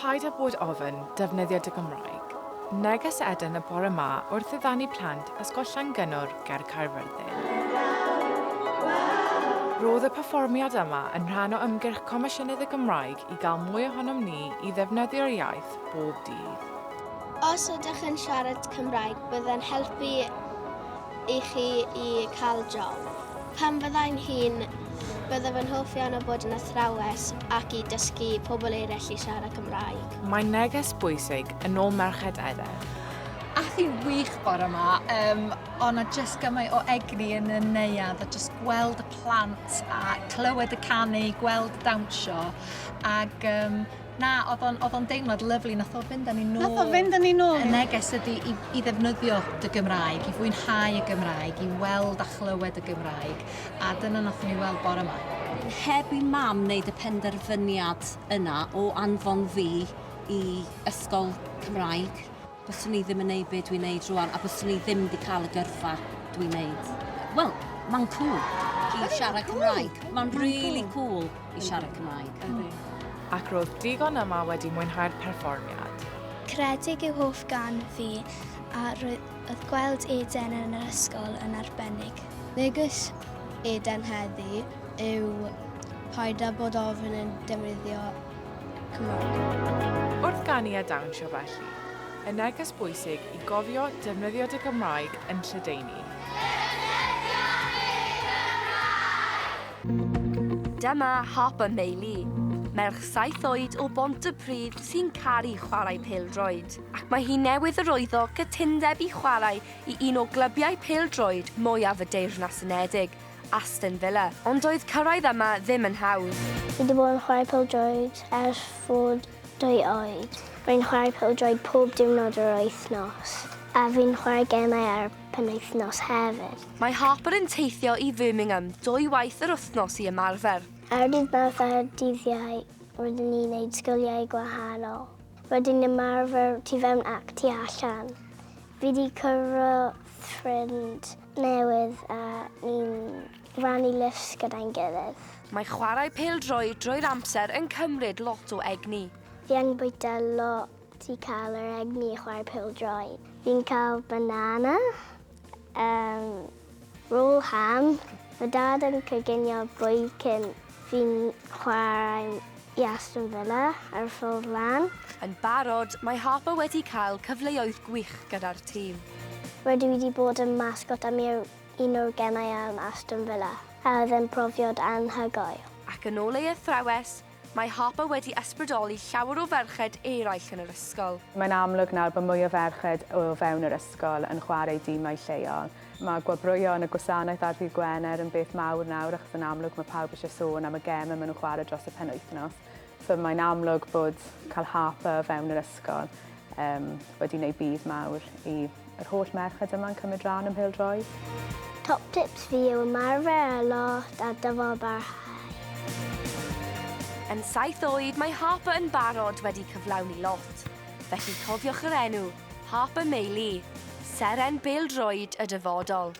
Paid â bod ofyn defnyddio dy Gymraeg. Neges Eden y bore yma wrth iddanu plant ysgol Llangynnwr ger Caerfyrddin. Roedd y perfformiad yma yn rhan o ymgyrch Comisiynydd y Gymraeg i gael mwy ohonom ni i ddefnyddio'r iaith bob dydd. Os ydych yn siarad Cymraeg, byddai'n helpu i chi i cael job. Pan fyddai'n hŷn, byddaf yn hoff iawn o bod yn athrawes ac i dysgu pobl eraill i siarad Cymraeg. Mae neges bwysig yn ôl Merched Eden. Ath hi'n wych bore yma, ond na jyst gymaint o egni yn y neuad a jyst gweld y plant a clywed y canu, gweld y dawnsio. Ac oedd o'n deimlad lyflu, nath o fynd â ni nôl. Nath o fynd â ni nôl. Y neges ydy i ddefnyddio dy Gymraeg, i fwynhau y Gymraeg, i weld a chlywed y Gymraeg. A dyna nath ni weld bore yma. Heb i mam wneud y penderfyniad yna o anfon fi i ysgol Cymraeg, byswn ni ddim yn neud beth dwi'n neud rwan, a byswn ni ddim wedi cael y gyrfa dwi'n neud. Wel, mae'n cool i siarad Cymraeg. Mae'n really cool i siarad Cymraeg. Ac roedd digon yma wedi mwynhau'r perfformiad. Credig yw hoff gan fi a roedd gweld Eden yn yr ysgol yn arbennig. Neges Eden heddi yw paid â bod ofyn yn defnyddio Cymraeg. Wrth ganu a dawnsio felly, y neges bwysig i gofio defnyddio dy Gymraeg yn Lledaenu. Dyma Harper Meili, merch 7 oed o Bontypridd sy'n caru chwarae pêl-droed. Ac mae hi newydd arwyddo gytundeb i chwarae i un o glybiau pêl-droed mwyaf y Deyrnas Unedig, Aston ond doedd cyrraedd yma ddim yn hawdd. Fi wedi bod yn chwarae pêl-droed ers fod 2 oed. Fi'n chwarae pêl-droed pob diwrnod yr wythnos, a fi'n chwarae gemau ar penwythnos hefyd. Mae Harper yn teithio i Birmingham 2 waith yr wythnos i ymarfer. Ar dydd Mawrth a dyddiau, rydyn ni'n gwneud sgiliau gwahanol. Rydyn ni'n ymarfer tu fewn ac tu allan. Fi wedi cyrro ffrind newydd a ni'n rannu lifts gyda'n gilydd. Mae chwarae pêl-droed drwy'r amser yn cymryd lot o egni. Fi yn bwyta lot i cael yr egni i chwarae pêl-droed. Fi'n cael banana, roll ham. Mae dad yn coginio bwyd cyn fi'n chwarae i Aston ar ffwrdd lan. Yn barod, mae Harper wedi cael cyfleoedd gwych gyda'r tîm. Rydw i wedi bod yn masgot am un o'r gemau am Aston a oedd yn profiad anhygoel. Ac yn ôl ei athrawes, mae Harper wedi ysbrydoli llawer o ferched eraill yn yr ysgol. Mae'n amlwg nawr bod mwy o ferched o fewn yr ysgol yn chwarae dîmau lleol. Mae gwobrwyo yn y gwasanaeth ar ddydd Gwener yn beth mawr nawr, achos yn amlwg mae pawb eisiau sôn am y gemau maen nhw'n chwarae dros y penwythnos. So mae'n amlwg bod cael Harper fewn yr ysgol wedi gwneud budd mawr i'r holl merched yma'n cymryd rhan ym pêl-droed. Top tips fi yw ymarfer a lot a dyfal barhau. Yn 7 oed, mae Harper yn barod wedi cyflawni lot. Felly cofiwch yr enw, Harper Meili, seren pêl-droed y dyfodol.